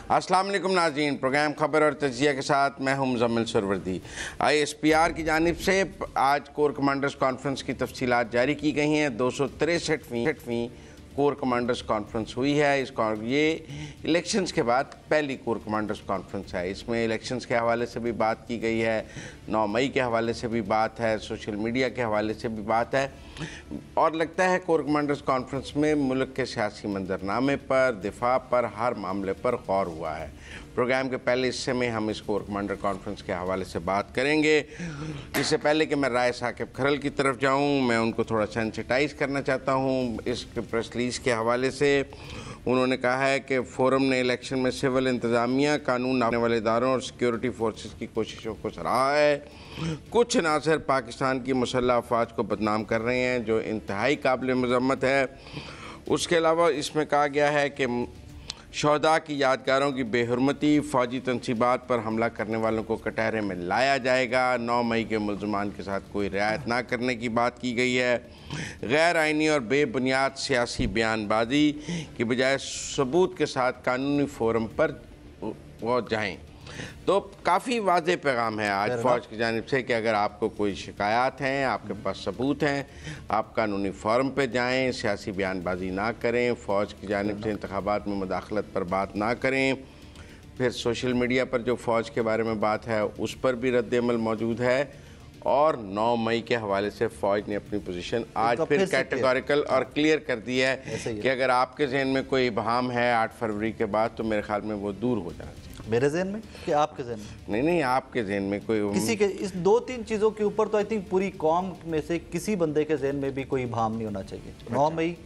अस्सलाम वालेकुम नाज़रीन, प्रोग्राम खबर और तजिया के साथ मैं हूं मुज़म्मिल सरवर्दी। ISPR की जानिब से आज कोर कमांडर्स कॉन्फ्रेंस की तफसीलात जारी की गई हैं। 263वीं कोर कमांडर्स कॉन्फ्रेंस हुई है। ये इलेक्शंस के बाद पहली कोर कमांडर्स कॉन्फ्रेंस है। इसमें इलेक्शंस के हवाले से भी बात की गई है, 9 मई के हवाले से भी बात है, सोशल मीडिया के हवाले से भी बात है और लगता है कोर कमांडर्स कॉन्फ्रेंस में मुल्क के सियासी मंजरनामे पर, दिफा पर, हर मामले पर गौर हुआ है। प्रोग्राम के पहले हिस्से में हम इस कोर कमांडर कॉन्फ्रेंस के हवाले से बात करेंगे। इससे पहले कि मैं राय साकिब खरल की तरफ जाऊं, मैं उनको थोड़ा सेंसिटाइज करना चाहता हूं। इस प्रेस रिलीज के हवाले से उन्होंने कहा है कि फोरम ने इलेक्शन में सिविल इंतज़ामिया, कानून नापने वाले इदारों और सिक्योरिटी फोर्सेस की कोशिशों को सराहा है। कुछ नाज़र पाकिस्तान की मुसल्लह अफवाज को बदनाम कर रहे हैं, जो इंतहाई काबिल मज़म्मत है। उसके अलावा इसमें कहा गया है कि शहदा की यादगारों की बेहुरमती, फ़ौजी तनसीबात पर हमला करने वालों को कटहरे में लाया जाएगा। 9 मई के मुल्ज़मान के साथ कोई रियायत ना करने की बात की गई है। गैर आइनी और बेबुनियाद सियासी बयानबाजी की बजाय सबूत के साथ कानूनी फोरम पर वो जाएँ। तो काफ़ी वाज़ेह पैगाम है आज फ़ौज की जानिब से कि अगर आपको कोई शिकायत हैं, आपके पास सबूत हैं, आप कानूनी फॉर्म पे जाएं, सियासी बयानबाजी ना करें, फ़ौज की जानिब से इंतखाबात में मुदाखलत पर बात ना करें। फिर सोशल मीडिया पर जो फ़ौज के बारे में बात है उस पर भी रद्द-ए-अमल मौजूद है। और 9 मई के हवाले से फ़ौज ने अपनी पोजीशन आज फिर कैटेगोरिकल और क्लियर कर दी है कि अगर आपके जहन में कोई इबहाम है 8 फरवरी के बाद तो मेरे ख्याल में वो दूर हो जाना चाहिए। मेरे जहन में कि आपके जहन में? नहीं, आपके जहन में कोई किसी के इस 2-3 चीज़ों के ऊपर तो आई थिंक पूरी कौम में से किसी बंदे के जहन में भी कोई इबहाम नहीं होना चाहिए। 9 मई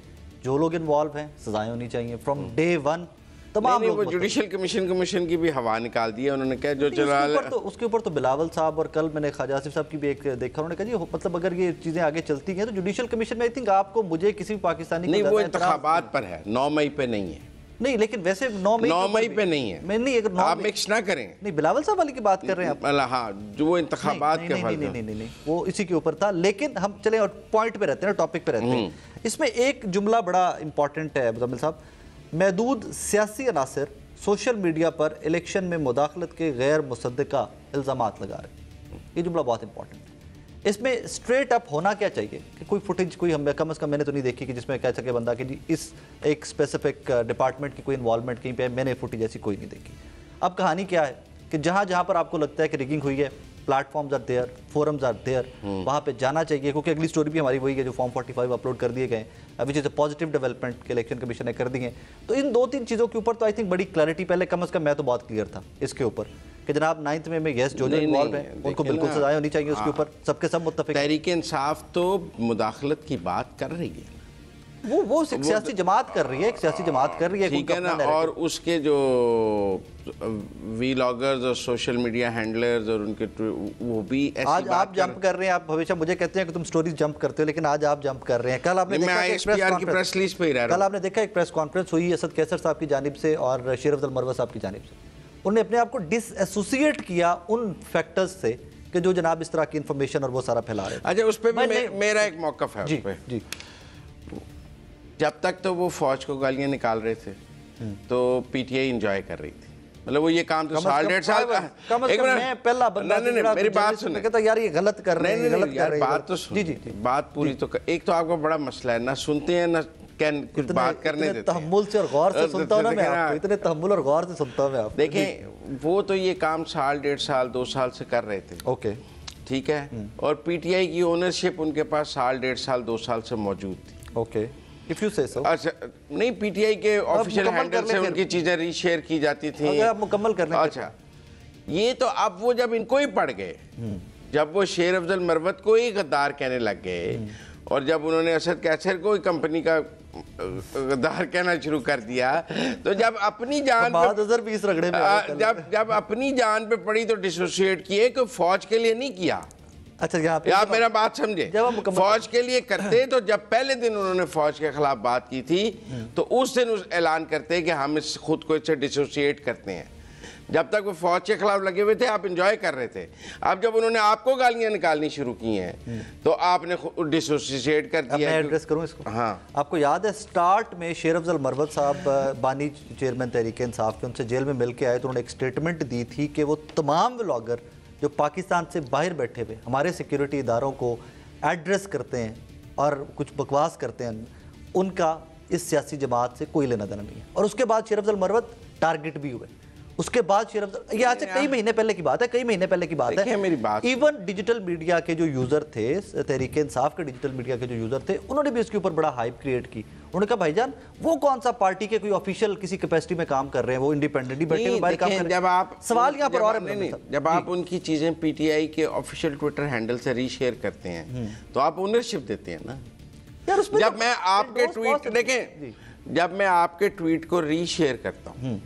जो लोग इन्वॉल्व हैं सजाएं होनी चाहिए फ्रॉम डे 1। तमाम लोग जुडिशल कमीशन की भी हवा निकाल दी है। उन्होंने कहा जो चला उसके ऊपर तो बिलावल साहब और कल मैंने ख्वाजा आसिफ साहब की भी एक देखा, उन्होंने कहा जी मतलब अगर ये चीज़ें आगे चलती हैं तो जुडिशल कमीशन में आई थिंक आपको मुझे किसी भी पाकिस्तानी नहीं, वो इंतखाबात पर है, 9 मई पे नहीं है। नहीं, लेकिन वैसे 9 मई पे नहीं है। मैं नहीं, अगर आप मिक्स ना करें। नहीं, बिलावल साहब वाली की बात कर रहे हैं आप। हाँ, जो वो इंतखाबात के नहीं, नहीं, नहीं, नहीं, वो इसी के ऊपर था। लेकिन हम चले और पॉइंट पे रहते हैं, टॉपिक पे रहते हैं। इसमें एक जुमला बड़ा इंपॉर्टेंट है मुज़म्मिल साहब, महदूद सियासी अनासर सोशल मीडिया पर इलेक्शन में मुदाखलत के गैर मुसद्दका इल्ज़ामात लगा रहे। ये जुमला बहुत इंपॉर्टेंट है। इसमें स्ट्रेट अप होना क्या चाहिए कि कोई फुटेज कोई हम कम से कम मैंने तो नहीं देखी कि जिसमें कह सके बंदा कि जी इस एक स्पेसिफिक डिपार्टमेंट की कोई इन्वॉल्वमेंट कहीं पे मैंने फुटेज ऐसी कोई नहीं देखी। अब कहानी क्या है कि जहाँ जहाँ पर आपको लगता है कि रिगिंग हुई है, platforms are there, forums are there, वहाँ पे जाना चाहिए। क्योंकि अगली स्टोरी भी हमारी वही है जो फॉर्म 45 अपलोड कर दिए गए, which is a positive development के इलेक्शन कमीशन ने कर दी है। तो इन 2-3 चीज़ों के ऊपर तो आई थिंक बड़ी क्लैरिटी पहले कम से कम मैं तो बहुत क्लियर था इसके ऊपर कि जनाब 9 मई में यस जो इन्वॉल्व है उनको बिल्कुल सजाएं होनी चाहिए। उसके ऊपर सबके सब मुत्तफिक। तहरीक इंसाफ तो मुदाखलत की बात कर रही है, वो सियासी जमात कर रही है, एक सियासी जमात कर रही है, ठीक है ना। और उसके जो वीलॉगर्स और सोशल मीडिया हैंडलर्स और उनके वो भी आज आप जंप कर रहे हैं। आप हमेशा मुझे कहते हैं कि तुम स्टोरीज जंप करते हो, लेकिन आज आप जंप कर रहे हैं। कल आपने देखा एक प्रेस कॉन्फ्रेंस हुई असद कैसर साहब की जानिब से और शेर अफजल मरवा साहब की जानिब से। उन्होंने अपने आप को डिसएसोसिएट किया उन फैक्टर्स से कि जो जनाब इस तरह की इंफॉर्मेशन और वो सारा फैला रहे हैं। अच्छा, उस पर भी मेरा एक मौक़िफ़ है। जी, जब तक तो वो फौज को गालियां निकाल रहे थे तो पीटीआई एंजॉय कर रही थी। मतलब वो ये काम तो 1.5 साल का मैं पहला बंदा मेरी बात सुने, कहता यार ये गलत कर रहे हैं, गलत कर रहे हैं। बात तो सुन, जी, बात पूरी तो एक तो आपका बड़ा मसला है, ना सुनते हैं ना कुछ बात करने देते हैं। तहम्मुल से और गौर से सुनता हूं ना मैं आपको, इतने तहम्मुल और गौर से सुनता हूं मैं आपको। देखें, वो तो ये काम 1.5 साल से कर रहे थे। ओके, ठीक है। और पीटीआई की ओनरशिप उनके पास 1.5 साल से मौजूद थी। ओके, इफ यू से सो। अच्छा, नहीं, पीटीआई के ऑफिशियल हैंडल से उनकी चीजें रीशेयर की जाती थी। अगर आप मुकम्मल करने। अच्छा, ये तो अब वो जब इनको ही पड़ गए, जब वो शेर अफजल मरवत को ही गद्दार कहने लग गए और जब उन्होंने असद कैसर को ही कंपनी का गद्दार कहना शुरू कर दिया, तो जब अपनी जान जब अपनी जान पे पड़ी तो डिसोसिएट किए कि फौज के लिए नहीं किया। अच्छा, यहाँ पे आप मेरा बात समझे, फौज के लिए करते तो जब पहले दिन उन्होंने फौज के खिलाफ बात की थी तो उस दिन ऐलान करते कि हम इस खुद को इससे डिसोसिएट करते हैं। जब तक वो फौज के खिलाफ लगे हुए थे आप इंजॉय कर रहे थे। अब जब उन्होंने आपको गालियां निकालनी शुरू की हैं तो आपने डिसोसिएट कर दिया। मैं एड्रेस करूं इसको। हाँ, आपको याद है स्टार्ट में शेर अफजल मरवत साहब बानी चेयरमैन तहरीक इंसाफ के, उनसे जेल में मिल के आए तो उन्होंने एक स्टेटमेंट दी थी कि वो तमाम व्लॉगर जो पाकिस्तान से बाहर बैठे हुए हमारे सिक्योरिटी इदारों को एड्रेस करते हैं और कुछ बकवास करते हैं, उनका इस सियासी जमात से कोई लेना देना नहीं है। और उसके बाद शेर अफजल मरवत टारगेट भी हुए। उसके बाद शेर अफजल, ये आज से कई महीने पहले की बात है, कई महीने पहले की बात है। मेरी बात, इवन डिजिटल मीडिया के जो यूजर थे, तहरीक इंसाफ के डिजिटल मीडिया के जो यूजर थे, उन्होंने भी इसके ऊपर बड़ा हाइप क्रिएट की। उन्होंने कहा भाईजान वो कौन सा पार्टी के कोई ऑफिशियल किसी कैपेसिटी में काम कर रहे हैं, वो इंडिपेंडेंटली बैठे हुए बाहर काम कर रहे हैं। जब आप सवाल यहाँ पर और जब आप उनकी चीजें पीटीआई के ऑफिशियल ट्विटर हैंडल से रीशेयर करते हैं तो आप ओनरशिप देते हैं ना। जब मैं आपके ट्वीट देखें, जब मैं आपके ट्वीट को रीशेयर करता हूं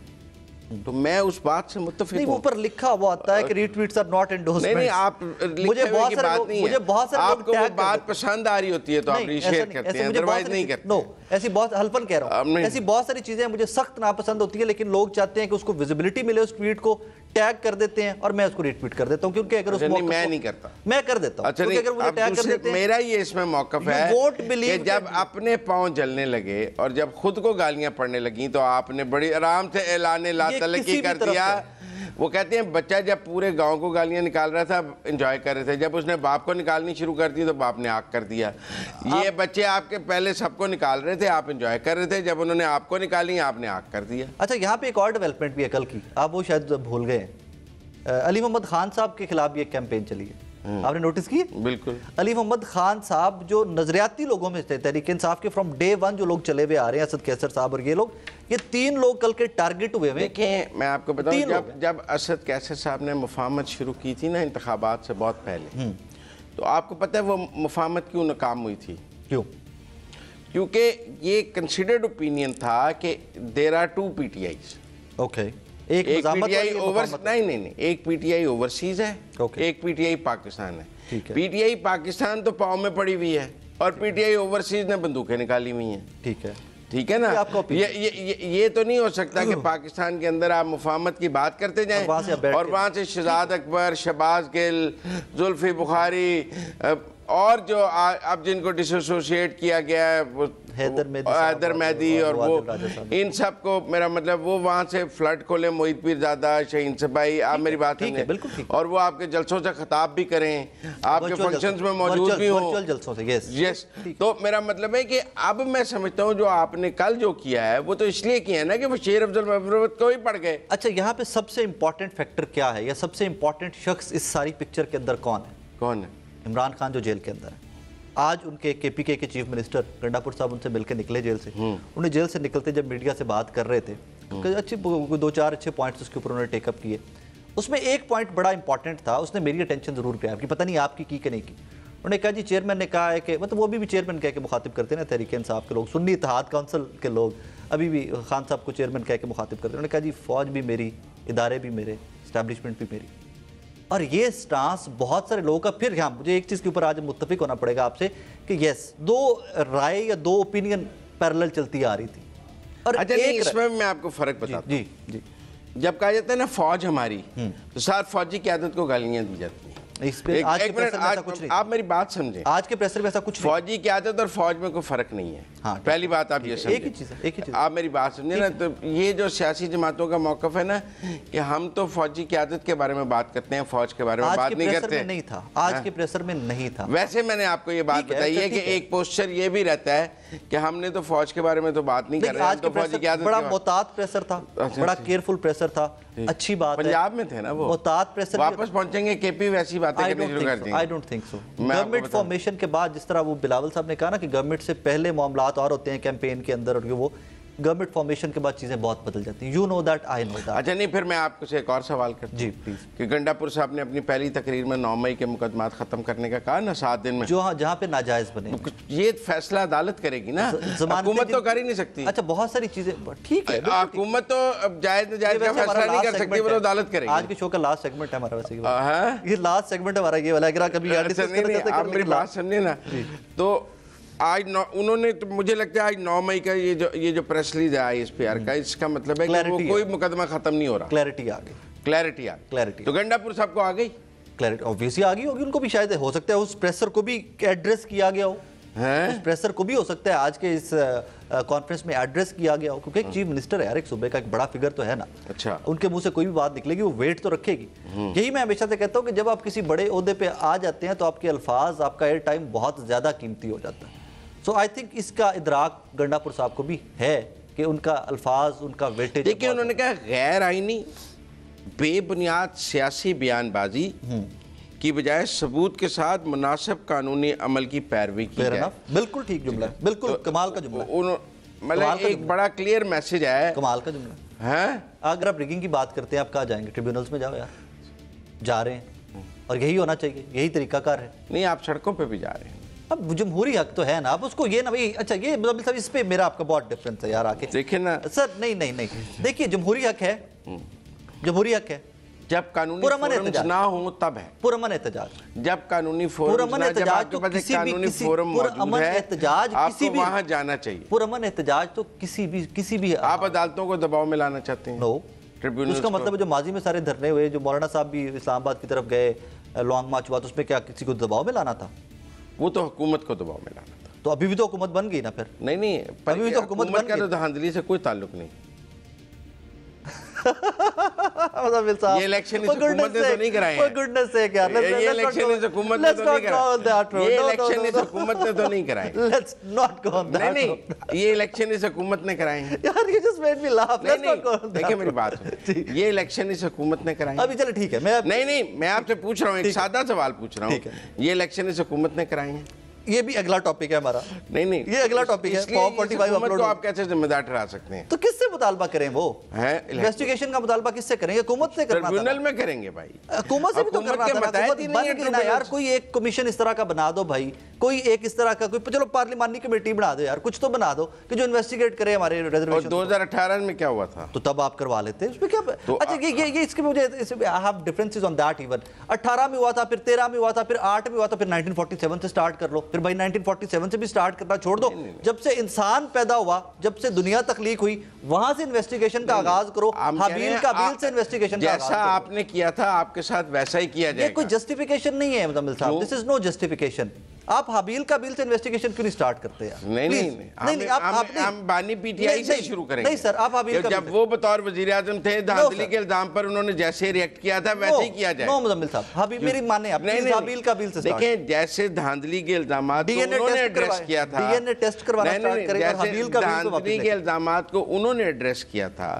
तो मैं उस बात से मुत्तफिक नहीं, वो ऊपर लिखा हुआ आता है कि रीट्वीट्स आर नॉट एंडोर्समेंट। नहीं, आप मुझे बहुत सारे लोग, मुझे बहुत सारे लोग आपको वो बात पसंद आ रही होती है तो आप रीशेयर करते हैं, अदरवाइज नहीं करते। नो, ऐसी बहुत हल्फन कह रहा हूं, ऐसी बहुत सारी चीजें मुझे सख्त नापसंद होती है, लेकिन लोग चाहते हैं कि उसको विजिबिलिटी मिले, उस ट्वीट को टैग कर देते हैं और मैं उसको रीट्वीट कर देता हूं, क्योंकि अगर उस मौके मैं नहीं करता, मैं कर देता हूं। अच्छा, अगर मुझे टैग कर देते हैं, मेरा ये इसमें मौकफ है कि जब अपने पांव जलने लगे और जब खुद को गालियां पड़ने लगी तो आपने बड़ी आराम से ऐलान ला तलकी कर दिया। वो कहते हैं बच्चा जब पूरे गांव को गालियां निकाल रहा था एंजॉय कर रहे थे, जब उसने बाप को निकालनी शुरू कर दी तो बाप ने आग कर दिया। ये बच्चे आपके पहले सबको निकाल रहे थे, आप एंजॉय कर रहे थे, जब उन्होंने आपको निकाली आपने आग कर दिया। अच्छा, यहाँ पे एक और डेवलपमेंट भी है कल की, आप वो शायद भूल गए। अली मोहम्मद खान साहब के खिलाफ भी एक कैंपेन चली है, आपने नोटिस की? बिल्कुल। अली मोहम्मद खान साहब जो नजरियाती लोगों में थे, तहरीक इंसाफ के फ्रॉम डे वन जो लोग चले हुए आ रहे हैं, असद कैसर साहब और ये तीन लोग कल के टारगेट हुए। देखें, मैं आपको बताऊं, जब असद कैसर साहब ने मुफाहमत शुरू की थी ना इंतखाबात से बहुत पहले, तो आपको पता है वो मुफाहमत क्यों नाकाम हुई थी? क्यों? क्योंकि ये कंसिडर्ड ओपिनियन था कि there are to PTI's. Okay, एक पीटीआई नहीं, एक पीटीआई ओवरसीज है, एक पीटीआई पाकिस्तान है। पीटीआई पाकिस्तान तो पाँव में पड़ी हुई है और पीटीआई ओवरसीज ने बंदूकें निकाली हुई हैं। ठीक है ना। ये तो नहीं हो सकता कि पाकिस्तान के अंदर आप मुफाहमत की बात करते जाएं और वहाँ से शहजाद अकबर, शहबाज गिल, जुल्फी बुखारी और जो अब जिनको डिसोसिएट किया गया है हैदर मेहदी और वो, इन सब को मेरा मतलब वो वहाँ से फ्लड खोले, मोहित पीरजादा, शहीन सबाई, आप मेरी बात सुनें, और वो आपके जलसों से खिताब भी करें, आपके फंक्शंस में मौजूद भी हो। यस, तो मेरा मतलब है कि अब मैं समझता हूँ जो आपने कल जो किया है वो तो इसलिए किया है ना कि वो शेर अफजल मरवत को ही पड़ गए। अच्छा, यहाँ पे सबसे इंपॉर्टेंट फैक्टर क्या है या सबसे इंपॉर्टेंट शख्स इस सारी पिक्चर के अंदर कौन है? कौन है? इमरान खान जो जेल के अंदर है। आज उनके केपीके के चीफ मिनिस्टर गंडापुर साहब उनसे मिलकर निकले जेल से। उन्हें जेल से निकलते जब मीडिया से बात कर रहे थे, अच्छे 2-4 अच्छे पॉइंट्स उसके ऊपर उन्होंने टेकअप किए। उसमें एक पॉइंट बड़ा इंपॉर्टेंट था, उसने मेरी अटेंशन जरूर किया, कि पता नहीं आपकी की कि नहीं की। उन्होंने कहा जी चेयरमैन ने कहा है कि मतलब वो भी चेयरमैन कह के मुखातिब करते हैं ना तहरीक इंसाफ के लोग, सुन्नी इत्तेहाद काउंसिल के लोग अभी भी खान साहब को चेयरमैन कह के मुखातिब करते हैं। उन्होंने कहा जी फौज भी मेरी, इदारे भी मेरे, इस्टेब्लिशमेंट भी मेरी। और ये स्टांस बहुत सारे लोगों का, फिर यहाँ मुझे एक चीज़ के ऊपर आज मुत्तफिक होना पड़ेगा आपसे कि यस, दो राय या दो ओपिनियन पैरेलल चलती आ रही थी। और अच्छा, एक इसमें मैं आपको फर्क बताता हूं। जी, जब कहा जाता है ना फौज हमारी, तो साथ फौजी क़यादत को गालियां दी जाती हैं। एक मिनट, आप मेरी बात समझें, आज के प्रेशर में ऐसा कुछ फौजी क़यादत और फौज में कोई फर्क नहीं है। हाँ, पहली बात आप ये समझें, एक ही चीज़। आप मेरी बात समझे ना, तो ये जो सियासी जमातों का मौक़िफ़ है ना कि हम तो फौजी क़यादत के बारे में बात करते हैं, फौज के बारे में बात नहीं करते। नहीं था आज के प्रेशर में, नहीं था। वैसे मैंने आपको ये बात बताई है कि एक पोस्चर ये भी रहता है कि हमने तो फौज के बारे में तो बात नहीं कर रहे हैं, तो फौजी क़यादत बड़ा मोहतात प्रेशर था, बड़ा केयरफुल प्रेशर था। अच्छी बात है, पंजाब में थे ना वो, मोहतात प्रेशर। वापस पहुंचेंगे केपी वैसी बातें करनी शुरू कर देंगे। I don't think so. Government formation के बाद, जिस तरह वो बिलावल साहब ने कहा ना कि गवर्नमेंट से पहले मामलात और होते हैं कैंपेन के अंदर, और वो गवर्नमेंट फॉर्मेशन के बाद चीजें बहुत बदल जाती हैं। You know that, I know that. अच्छा, नहीं, फिर मैं आपको से एक और सवाल करता हूं। जी प्लीज। कि गंडापुर साहब ने अपनी पहली तकरीर में 9 मई के मुकदमात खत्म करने का कहा ना 7 दिन में, जो जहाँ पे नाजायज बने, ये फैसला अदालत करेगी ना, हुकूमत तो कर ही नहीं सकती। अच्छा, बहुत सारी चीजें, ठीक है, हुकूमत तो अब जायज नाजायज का फैसला नहीं कर सकती, वो तो अदालत करेगी। आज के शो का लास्ट सेगमेंट है हमारा, वैसे ये लास्ट सेगमेंट हमारा ये वाला, अगर कभी आप मेरी बात समझे ना, तो आज उन्होंने, तो मुझे लगता है आज 9 मई का ये जो प्रेस रिलीज है ISPR का, इसका मतलब है कि वो कोई मुकदमा खत्म नहीं हो रहा। क्लैरिटी आ गई। क्लैरिटी आ क्लैरिटी। तो गंडापुर साहब को आ गई क्लैरिटी, ऑब्वियसली आ गई होगी उनको भी, शायद हो सकता है उस प्रेशर को भी एड्रेस किया गया हो, उस प्रेशर को भी हो सकता है आज के इस कॉन्फ्रेंस में एड्रेस किया गया हो, क्योंकि एक चीफ मिनिस्टर है यार, एक सूबे का एक बड़ा फिगर तो है ना। अच्छा, उनके मुंह से कोई भी बात निकलेगी वो वेट तो रखेगी। यही मैं हमेशा से कहता हूँ कि जब आप किसी बड़े ओहदे पे आ जाते हैं तो आपके अल्फाज, आपका एयर टाइम बहुत ज़्यादा कीमती हो जाता है। सो आई थिंक इसका इदराक गंडापुर साहब को भी है कि उनका अल्फाज, उनका वेटेज। देखिए उन्होंने कहा गैर आईनी बेबुनियाद सियासी बयानबाजी की बजाय सबूत के साथ मुनासिब कानूनी अमल की पैरवी की जाए। बिल्कुल ठीक जुमला है, बिल्कुल तो, कमाल का जुमला है। मतलब एक बड़ा क्लियर मैसेज है, कमाल का जुमला है। अगर आप रिगिंग की बात करते हैं, आप कहाँ जाएंगे? ट्रिब्यूनल्स में जाओ यार, जा रहे हैं, और यही होना चाहिए, यही तरीकाकार है। नहीं, आप सड़कों पे भी जा रहे हैं। अब जमहूरी हक तो है ना, आप उसको ये ना भाई, अच्छा ये मतलब इस पे मेरा आपका बहुत डिफरेंस है यार, आके देखिए ना सर। नहीं नहीं नहीं, देखिए जमहूरी हक है, जमहूरी हक है, जब कानूनी फोरम्स ना हो तब है पुरअमन एहतजाज। जब कानूनी फोरम ना, जब आपके पास एक कानूनी फोरम मौजूद है, आपको वहां जाना चाहिए। पुरअमन एहतजाज तो किसी भी आप अदालतों को दबाव में लाना चाहते हैं? नो, उसका मतलब जो माजी में सारे धरने हुए, जो मौलाना साहब भी इस्लामाबाद की तरफ गए, लॉन्ग मार्च हुआ, तो उसमें क्या किसी को दबाव में लाना था? वो तो हुकूमत को दबाव में लाना था। तो अभी भी तो हुकूमत बन गई ना फिर। नहीं, अभी भी तो हुकूमत बन गई। तो धांधली से कोई ताल्लुक नहीं। ये इलेक्शन इस हुकूमत ने तो नहीं कराए हैं। गुडनेस से क्या, ये इलेक्शन इस हुकूमत ने तो नहीं कराए। ये इलेक्शन इस हुकूमत ने तो नहीं कराए। Let's not go on that. नहीं, ये इलेक्शन इस हुकूमत ने कराए हैं यार, ये just made me laugh. Let's not go on that. देखिए मेरी बात, ये इलेक्शन इस हुकूमत ने कराए। अभी चलो ठीक है, मैं नहीं, मैं आपसे पूछ रहा हूँ, एक सादा सवाल पूछ रहा हूँ, ये इलेक्शन इस हुकूमत ने कराए हैं? ये भी अगला टॉपिक है हमारा। नहीं, ये अगला टॉपिक है। फॉर्म 45 अपलोड, आप कैसे जिम्मेदार ठहरा सकते हैं? तो किससे मुतालबा करें? वो है इन्वेस्टिगेशन का मुतालबा किससे करेंगे? हुकूमत से करना था। ट्रिब्यूनल में करेंगे भाई, हुकूमत से भी तो करना था यार। कोई एक कमीशन इस तरह का बना दो भाई, कोई एक इस तरह का, कोई चलो पार्लिमानी कमेटी बना दो यार, कुछ तो बना दो कि जो इन्वेस्टिगेट करे हमारे रिजर्वेशन। 2018 में क्या हुआ था? तो तब आप करवा लेते, उसमें क्या? अच्छा ये इसके मुझे I have differences on that. Even 18 में हुआ था, फिर 13 में हुआ था, फिर 8 में हुआ था, फिर 1947 से स्टार्ट कर लो। फिर भाई 1947 से भी स्टार्ट करना छोड़ दो। जब से इंसान पैदा हुआ, जब से दुनिया तखलीक हुई, वहां से इन्वेस्टिगेशन का आगाज करो। हाबील का बील से इन्वेस्टिगेशन का आगाज करो। जैसा आपने किया था आपके साथ वैसा ही किया जाएगा। ये कोई जस्टिफिकेशन नहीं है मुजम्मिल साहब, दिस इज नो जस्टिफिकेशन। आप हाबील का बिल से इन्वेस्टिगेशन क्यों नहीं स्टार्ट करते यार? नहीं, आप बानी पीटीआई से शुरू करेंगे। नहीं सर, आप हाबील का, जब वो बतौर वजीर आजम थे, धांधली के इल्जाम पर उन्होंने जैसे रिएक्ट किया था वैसे ही किया जाए। नो मुजम्मिल साहब, हाबील मेरी माने आप, हाबील का बिल से देखें, जैसे धांधली के इल्जामात को उन्होंने एड्रेस किया था, डीएनए टेस्ट करवाना स्टार्ट करें, और हाबील का बिल धांधली के इल्जामात को उन्होंने एड्रेस किया था,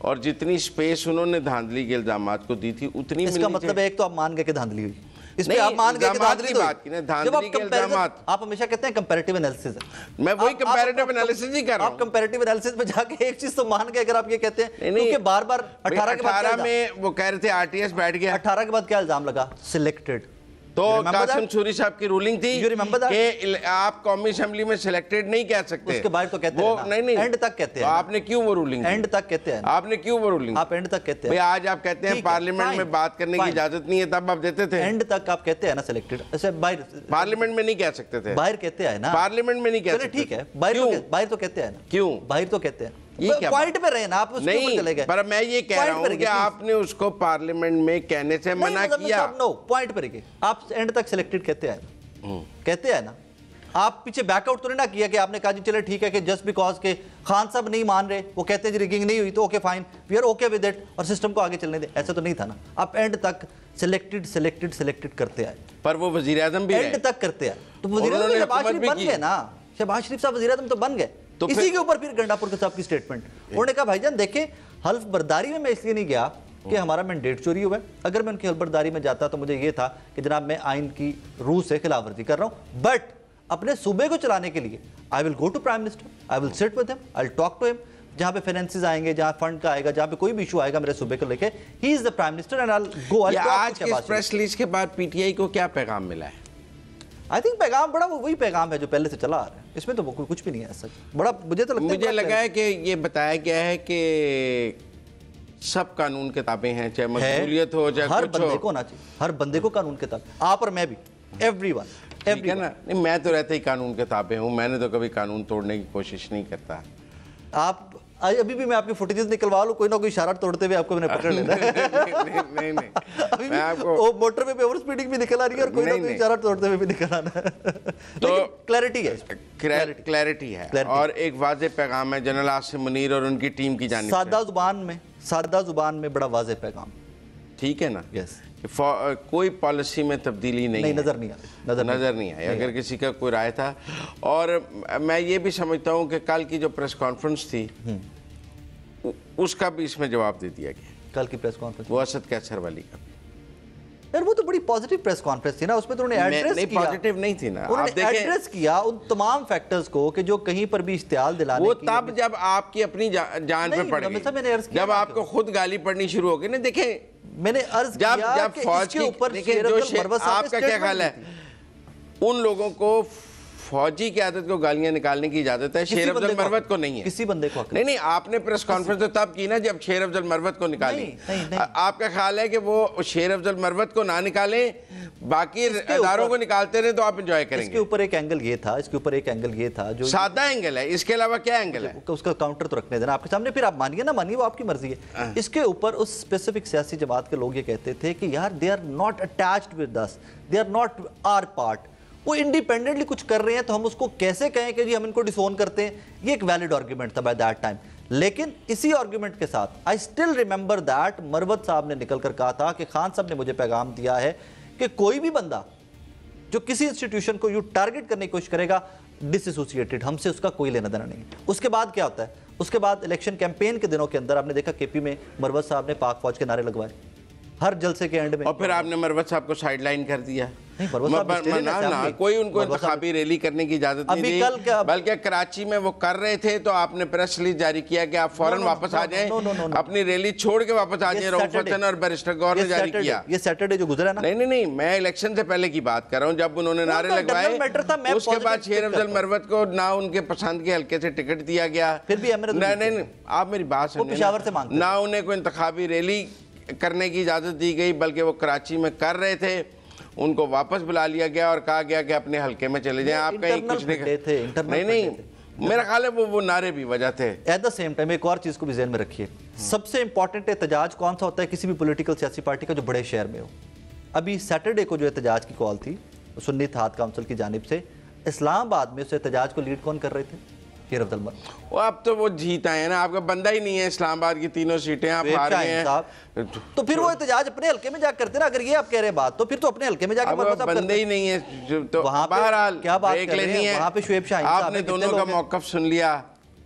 और जितनी स्पेस उन्होंने धांधली के इल्जामात को दी थी उतनी। इसका मतलब है एक तो आप मान गए कि धांधली हुई, इसमें आप मान गए कि धांधली तो बात की ना, धांधली के इल्जामात। आप हमेशा कहते हैं कंपैरेटिव एनालिसिस है, मैं वही कंपैरेटिव एनालिसिस ही कर रहा हूं। आप कंपैरेटिव एनालिसिस में जाके एक चीज तो मान गए अगर आप ये कहते हैं, क्योंकि बार-बार 18 में वो कह रहे थे आरटीएस बैठ गया। 18 के बाद क्या इल्जाम लगा? सिलेक्टेड। तो कासिम सूरी साहब की रूलिंग थी कि आप कौमी असेंबली में सिलेक्टेड नहीं कह सकते। उसके बाद तो कहते हैं ना, नहीं एंड तक कहते हैं। आपने क्यों वो रूलिंग? एंड तक कहते हैं आपने क्यों वो रूलिंग? आप एंड तक कहते हैं। भाई आज आप कहते हैं पार्लियामेंट में बात करने की इजाजत नहीं है, तब आप देते थे। एंड तक आप कहते हैं ना सिलेक्टेड, ऐसे बाहर पार्लियामेंट में नहीं कह सकते थे। बाहर कहते हैं ना, पार्लियामेंट में नहीं कह सकते। ठीक है, बाहर तो कहते हैं ना। क्यों बाहर तो कहते हैं? ये क्या पॉइंट पे रहे ना आप, उसके ऊपर चले गए। पर मैं ये कह रहा हूं कि आपने उसको पार्लियामेंट में कहने से मना किया। नो, पॉइंट पे रहिए। आप एंड तक सिलेक्टेड कहते हैं, कहते हैं ना। आप पीछे बैकआउट तो नहीं ना किया कि आपने कहा जी चले ठीक है कि जस्ट बिकॉज के खान साहब नहीं मान रहे, वो कहते हैं जी रिगिंग नहीं हुई तो okay fine, we are okay with it, और सिस्टम को आगे चलने दे। ऐसा तो नहीं था ना। आप एंड तक सिलेक्टेड करते आए, पर वो वजीर आजम भी एंड तक करते आए। तो वजीर आजम शहबाज शरीफ बन गए ना, शहबाज शरीफ साहब वजीर आजम तो बन गए। तो इसी के ऊपर फिर गंडापुर के साहब की स्टेटमेंट, उन्होंने कहा भाईजान देखें, हल्फ बर्दारी में मैं इसलिए नहीं गया कि हमारा मैंडेट चोरी हुआ है। अगर मैं उनकी हल्फ बर्दारी में जाता तो मुझे ये था कि जनाब मैं आइन की रूह से खिलाफ वर्जी कर रहा हूं, बट अपने सूबे को चलाने के लिए I will go to prime minister, I will sit with him, I will talk to him. जहां पे फाइनेंसेस आएंगे, जहां फंड का आएगा, जहां पे कोई भी इशू आएगा मेरे सूबे को लेके, he is the prime minister and I will गो। आज के प्रेस रिलीज के बाद पीटीआई को क्या पैगाम मिला है? आई थिंक पैगाम बड़ा वही पैगाम है जो पहले से चला आ रहा है, इसमें तो कुछ भी नहीं है ऐसा बड़ा। मुझे तो लगता है, मुझे लगा है कि ये बताया गया है कि सब कानून किताबें हैं, चाहे मकबूलियत हो चाहे हर बंदे को होना चाहिए, हर बंदे को कानून किताब, आप और मैं भी, एवरीवन। ठीक है ना? नहीं, मैं तो रहते ही कानून किताबें हूँ, मैंने तो कभी कानून तोड़ने की कोशिश नहीं करता। आप अभी भी मैं आपकी फुटेजेस निकलवा लूं, कोई ना कोई इशारा तोड़ते हुए आपको मैंने पकड़ लेना है। नहीं अभी भी वो मोटरवे पे ओवर स्पीडिंग भी निकल आ रही है और कोई ना कोई इशारा तोड़ते हुए भी निकल आना है। तो क्लैरिटी है, क्लैरिटी है और एक वाज़ेह पैगाम है जनरल आसिम मुनीर और उनकी टीम की जानिब से। सादा जुबान में बड़ा वाज़ेह पैगाम, ठीक है ना। यस, कोई पॉलिसी में तब्दीली नहीं नजर नहीं आई अगर किसी का कोई राय था। और मैं ये भी समझता हूँ कि कल की जो प्रेस कॉन्फ्रेंस थी उसका भी इसमें जवाब दे दिया गया। कल की प्रेस कॉन्फ्रेंस वो असद कैसर वाली का, यार वो तो बड़ी पॉजिटिव प्रेस कॉन्फ्रेंस थी ना, उसमें तो उन्होंने एड्रेस किया। पॉजिटिव नहीं थी ना, उन्होंने एड्रेस किया उन तमाम फैक्टर्स को कि जो कहीं पर भी इश्तियाल दिलाने वो तब जब आपकी अपनी जान पे पड़ गई, जब आपको खुद गाली पड़नी शुरू हो गई ना। देखें मैंने अर्ज किया कि इसके ऊपर आपका क्या ख्याल है, उन लोगों को फौजी की आदत को गालियां निकालने की इजाजत है, शेर अफजल मरवत को नहीं है। किसी बंदे को नहीं, आपने प्रेस कॉन्फ्रेंस तो तब की ना जब शेर अफजल मरवत को निकाली। आपका ख्याल है कि वो शेर अफजल मरवत को ना निकाले, बाकी इदारों को निकालते रहे तो आप एंजॉय करेंगे। इसके ऊपर एक एंगल ये था जो सादा एंगल है, इसके अलावा क्या एंगल है? उसका काउंटर तो रखने देना आपके सामने, फिर आप मानिए ना मानिए, वो आपकी मर्जी है। इसके ऊपर उस स्पेसिफिक सियासी जमात के लोग ये कहते थे कि यार they are not attached with us, they are not our part, वो इंडिपेंडेंटली कुछ कर रहे हैं तो हम उसको कैसे कहें कि जी हम इनको डिसोन करते हैं। ये एक वैलिड आर्गुमेंट था बाय दैट टाइम। लेकिन इसी आर्गुमेंट के साथ I still remember that Marwat साहब ने निकल कर कहा था कि खान साहब ने मुझे पैगाम दिया है कि कोई भी बंदा जो किसी इंस्टीट्यूशन को यू टारगेट करने की कोशिश करेगा, डिसएसोसिएटेड, हमसे उसका कोई लेना देना नहीं। उसके बाद क्या होता है, उसके बाद इलेक्शन कैंपेन के दिनों के अंदर आपने देखा केपी में मरवत साहब ने पाक फौज के नारे लगवाए हर जलसे के एंड में, और फिर आपने मरवत साहब को साइडलाइन कर दिया। कोई उनको इंतखाबी रैली करने की इजाजत नहीं दी, बल्कि कराची में वो कर रहे थे तो आपने प्रेस रिलीज जारी किया कि आप फौरन वापस आ जाएं, अपनी रैली छोड़ के वापस आ जाएं। रऊफ हसन और बैरिस्टर गौर ने जारी किया। ये सैटरडे जो गुजरा ना, नहीं, मैं इलेक्शन से पहले की बात कर रहा हूँ, जब उन्होंने नारे लगवाए। उसके बाद शेर अफजल मरवत को ना उनके पसंद के हल्के से टिकट दिया गया, फिर भी नहीं, आप मेरी बात सुनिए ना, उन्हें कोई इंतखाबी रैली करने की इजाज़त दी गई, बल्कि वो कराची में कर रहे थे, उनको वापस बुला लिया गया और कहा गया कि अपने हल्के में चले जाएं, आप कहीं कुछ नहीं। मेरा ख्याल है वो नारे भी वजह थे। एट द सेम टाइम एक और चीज़ को भी ज़हन में रखिए, सबसे इंपॉर्टेंट एहतजाज कौन सा होता है किसी भी पॉलिटिकल सियासी पार्टी का जो बड़े शहर में हो। अभी सैटरडे को जो एहतजाज की कॉल थी सुन्नी इत्तेहाद काउंसिल की जानिब से, इस्लामाबाद में उस एहतजाज को लीड कौन कर रहे थे? शेर अफजल मरवत। वो अब तो वो जीत आए हैं ना, आपका बंदा ही नहीं है इस्लामाबाद की तीनों सीटें आप हार गए हैं। तो फिर वो एहतजाज अपने हल्के में जाकर करते ना, अगर ये आप कह रहे हैं बात, तो फिर तो अपने हल्के में जाकर मरवत साहब बंदे ही नहीं है तो बहरहाल क्या बात लेनी है। वहाँ पे शुएब शाहीन आपने दोनों का मौक़िफ़ सुन लिया,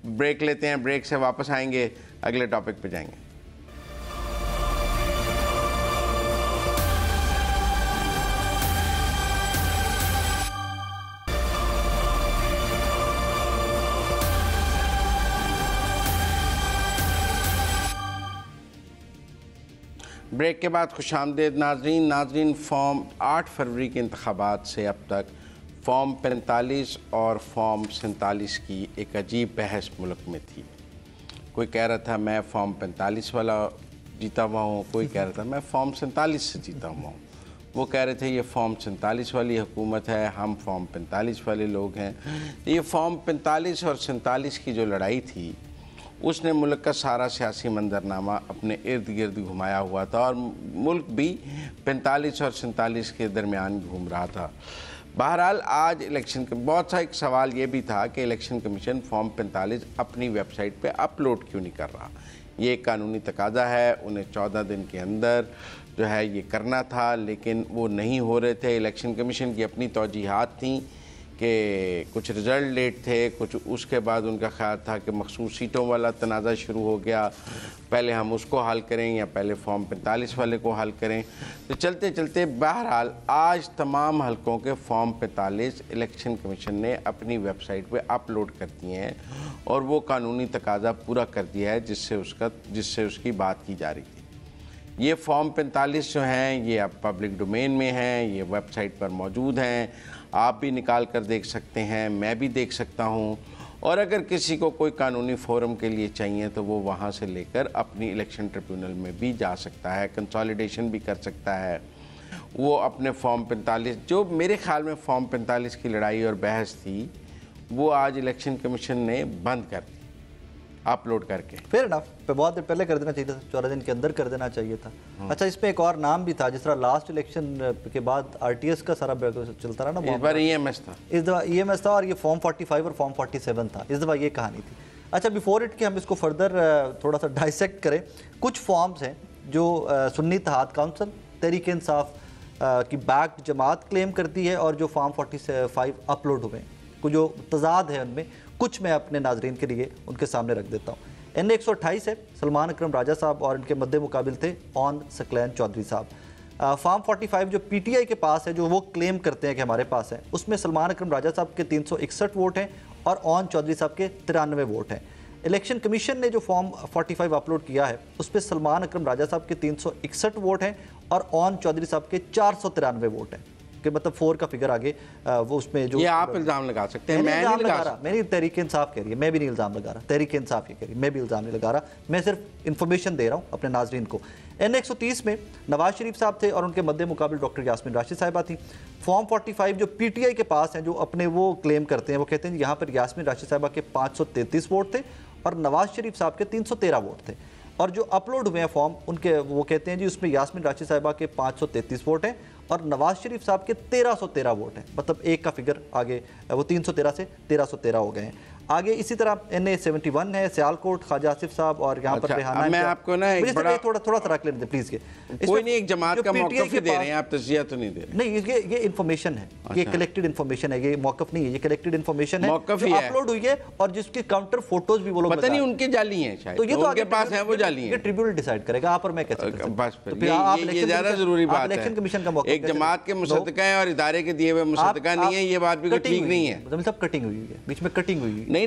ब्रेक लेते हैं, ब्रेक से वापस आएंगे, अगले टॉपिक पे जाएंगे। ब्रेक के बाद खुशामदीद नाजरीन। फॉर्म 8 फरवरी के इंतखाबात से अब तक फॉर्म 45 और फॉर्म 47 की एक अजीब बहस मुल्क में थी। कोई कह रहा था मैं फॉर्म 45 वाला जीता हुआ हूँ, कोई कह रहा था मैं फॉर्म 47 से जीता हुआ हूँ। वो कह रहे थे ये फॉर्म 47 वाली हुकूमत है, हम फॉर्म 45 वाले लोग हैं। ये फॉर्म 45 और 47 की जो लड़ाई थी उसने मुल्क का सारा सियासी मंजरनामा अपने इर्द गिर्द घुमाया हुआ था और मुल्क भी 45 और 47 के दरमियान घूम रहा था। बहरहाल आज इलेक्शन के बहुत सा एक सवाल ये भी था कि इलेक्शन कमीशन फॉर्म 45 अपनी वेबसाइट पे अपलोड क्यों नहीं कर रहा। ये एक कानूनी तकाजा है, उन्हें 14 दिन के अंदर जो है ये करना था, लेकिन वो नहीं हो रहे थे। इलेक्शन कमीशन की अपनी तौजीहात थी कि कुछ रिज़ल्ट लेट थे, कुछ उसके बाद उनका ख्याल था कि मखसूस सीटों वाला तनाज़ा शुरू हो गया, पहले हम उसको हल करें या पहले फॉर्म 45 वाले को हल करें। तो चलते चलते बहरहाल आज तमाम हलकों के फॉर्म 45 इलेक्शन कमीशन ने अपनी वेबसाइट पे अपलोड कर दिए हैं और वो कानूनी तकाजा पूरा कर दिया है जिससे उसकी बात की जा रही थी। ये फॉर्म 45 जो हैं ये अब पब्लिक डोमेन में हैं, ये वेबसाइट पर मौजूद हैं, आप भी निकाल कर देख सकते हैं, मैं भी देख सकता हूं। और अगर किसी को कोई कानूनी फोरम के लिए चाहिए तो वो वहां से लेकर अपनी इलेक्शन ट्रिब्यूनल में भी जा सकता है, कंसोलिडेशन भी कर सकता है। वो अपने फॉर्म 45 जो मेरे ख्याल में फॉर्म 45 की लड़ाई और बहस थी वो आज इलेक्शन कमीशन ने बंद कर दी। अपलोड करके। फेयर इनफ, पे बहुत देर पहले कर देना चाहिए था, 14 दिन के अंदर कर देना चाहिए था। अच्छा, इसमें एक और नाम भी था, जिस तरह लास्ट इलेक्शन के बाद आरटीएस का सारा चलता रहा ना, इस बार ईएमएस था, इस दफ़ा ईएमएस था और ये फॉर्म 45 और फॉर्म 47 था, इस दफ़ा ये कहानी थी। अच्छा, बिफोर इट कि हम इसको फर्दर थोड़ा सा डाइसेक्ट करें, कुछ फॉर्म्स हैं जो सुन्नी इत्तेहाद काउंसिल, तहरीक इंसाफ की बैक्ड जमात क्लेम करती है और जो फॉर्म 45 अपलोड हुए हैं, कुछ जो तजाद है उनमें, कुछ मैं अपने नाजरीन के लिए उनके सामने रख देता हूँ। N 128 है, सलमान अकरम राजा साहब और इनके मद्दे मुकाबिल थे ऑन सकलैन चौधरी साहब। फॉर्म 45 जो पीटीआई के पास है, जो वो क्लेम करते हैं कि हमारे पास है, उसमें सलमान अकरम राजा साहब के 361 वोट हैं और ऑन चौधरी साहब के 93 वोट हैं। इलेक्शन कमीशन ने जो फॉर्म 45 अपलोड किया है, उस पर सलमान अकरम राजा साहब के 361 वोट हैं और ऑन चौधरी साहब के 493 वोट हैं, कि मतलब 4 का फिगर आगे वो उसमें जो ये आप इल्जाम लगा सकते हैं, मैं नहीं लगा रहा, मैंने तहरीक इंसाफ कह रही है, मैं भी नहीं इल्जाम लगा रहा, तहरीक इंसाफ ये कह रही है, मैं भी इल्जाम नहीं लगा रहा, मैं सिर्फ इन्फॉर्मेशन दे रहा हूँ अपने नाजरीन को। N 130 में नवाज शरीफ साहब थे और उनके मद्दे मुकाबिल डॉक्टर यास्मीन राशिद साहिबा थी। फॉर्म 45 जो पीटीआई के पास हैं, जो अपने वो क्लेम करते हैं, वो कहते हैं यहाँ पर यास्मीन राशिद साहिबा के 533 वोट थे और नवाज शरीफ साहब के 313 वोट थे। और जो अपलोड हुए हैं फॉर्म, उनके वो कहते हैं जी उसमें यास्मीन राशिद साहिबा के 533 वोट हैं और नवाज शरीफ साहब के 1313 वोट हैं, मतलब एक का फिगर आगे, वो 313 से 1313 हो गए हैं। आगे इसी तरह NA 71 है, सियालकोट ख्वाजा आसिफ साहब और यहाँ पर रेहाना। मैं आपको ना एक बड़ा थोड़ा सा रख लेने दे प्लीज के, कोई नहीं, एक जमात का मौक़िफ़ दे रहे हैं आप, तज़किया तो नहीं दे रहे। नहीं, ये इन्फॉर्मेशन है, ये कलेक्टेड इन्फॉर्मेशन है, ये मौक़िफ़ नहीं है, ये कलेक्टेड इन्फॉर्मेशन है, मौक़िफ़ ही अपलोड हुई है और जिसके काउंटर फोटोज भी वो लोग पता नहीं उनके जाली हैं शायद, तो ये तो उनके पास है वो जाली हैं, ट्रिब्यूनल डिसाइड करेगा, आप और मैं कैसे कर बस फिर ये ज़्यादा ज़रूरी बात है। इलेक्शन कमीशन का मौक़िफ़ एक जमात के मुसद्दक़ा है और इदारे के दिए हुए मुसद्दक़ा नहीं है, ये बात भी ठीक नहीं है। मतलब सब कटिंग हुई है, बीच में कटिंग हुई है, नहीं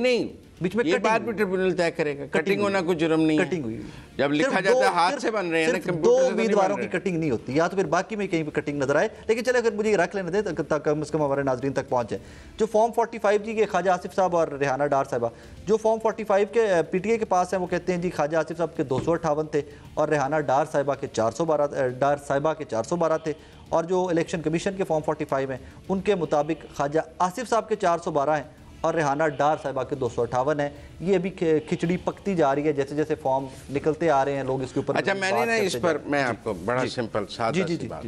बीच में ये बात भी ट्रिब्यूनल तय करेगा, कटिंग होना कोई जुर्म नहीं है, कटिंग हुई। जब लिखा जाता है हाथ से बन रहे हैं ना, कंप्यूटर से उम्मीदवारों की कटिंग नहीं होती, या तो फिर बाकी में कहीं पे कटिंग नजर आए, लेकिन चले अगर मुझे ये रख लेने दें ताकि कम से कम हमारे नाजरीन तक पहुंचे। जो फॉर्म 45 जी के ख्वाजा आसिफ साहब और रेहाना डार साहिबा, जो फॉर्म 45 के पीटीआई के पास है, वो कहते हैं जी ख्वाजा आसिफ साहब के 258 थे और रेहाना डार साहिबा के 412 थे। और जो इलेक्शन कमीशन के फॉर्म 45 हैं, उनके मुताबिक ख्वाजा आसिफ साहब के 412 हैं और रेहाना डार साहिबा के 258 है। ये अभी खिचड़ी पकती जा रही है, जैसे जैसे फॉर्म निकलते आ रहे हैं लोग इसके ऊपर। अच्छा, मैंने ना इस पर मैं आपको बड़ा सिंपल सादा सी बात,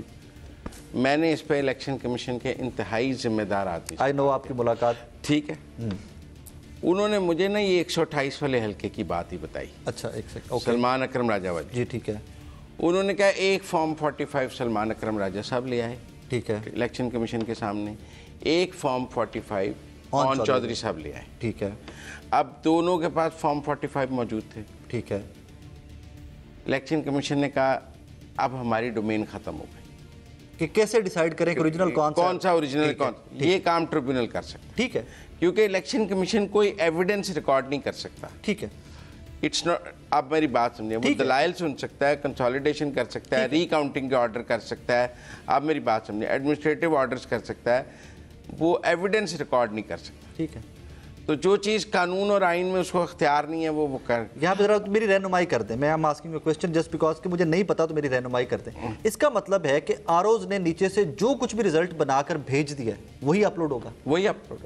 मैंने इस पर इलेक्शन कमीशन के इंतहाई जिम्मेदार आदमी, आई नो आपकी मुलाकात, ठीक है, उन्होंने मुझे ना ये 128 वाले हल्के की बात ही बताई। अच्छा, एक सेकंड, सलमान अकरम राजा वाली जी, ठीक है। उन्होंने कहा एक फॉर्म 45 सलमान अकरम राजा साहब ले आए, ठीक है, इलेक्शन कमीशन के सामने, एक फॉर्म 45 ऑन चौधरी साहब ले आए, ठीक है। अब दोनों के पास फॉर्म 45 मौजूद थे, ठीक है। इलेक्शन कमीशन ने कहा अब हमारी डोमेन खत्म हो गई कि कैसे डिसाइड करें ओरिजिनल कौन सा ओरिजिनल कौन, ये काम ट्रिब्यूनल कर सकता, ठीक है, क्योंकि इलेक्शन कमीशन कोई एविडेंस रिकॉर्ड नहीं कर सकता, ठीक है। इट्स नॉट, आप मेरी बात समझिए, वो दलाइल सुन सकता है, कंसोलिडेशन कर सकता है, रीकाउंटिंग के ऑर्डर कर सकता है, आप मेरी बात समझिए, एडमिनिस्ट्रेटिव ऑर्डर्स कर सकता है, वो एविडेंस रिकॉर्ड नहीं कर सकता, ठीक है। तो जो चीज़ कानून और आइन में उसको अख्तियार नहीं है वो कर। यहाँ पे जरा मेरी रहनुमाई कर दें, मैं am asking question just because कि मुझे नहीं पता, तो मेरी रहनुमाई कर दें। इसका मतलब है कि आरओज ने नीचे से जो कुछ भी रिजल्ट बनाकर भेज दिया वही अपलोड होगा, वही अपलोड।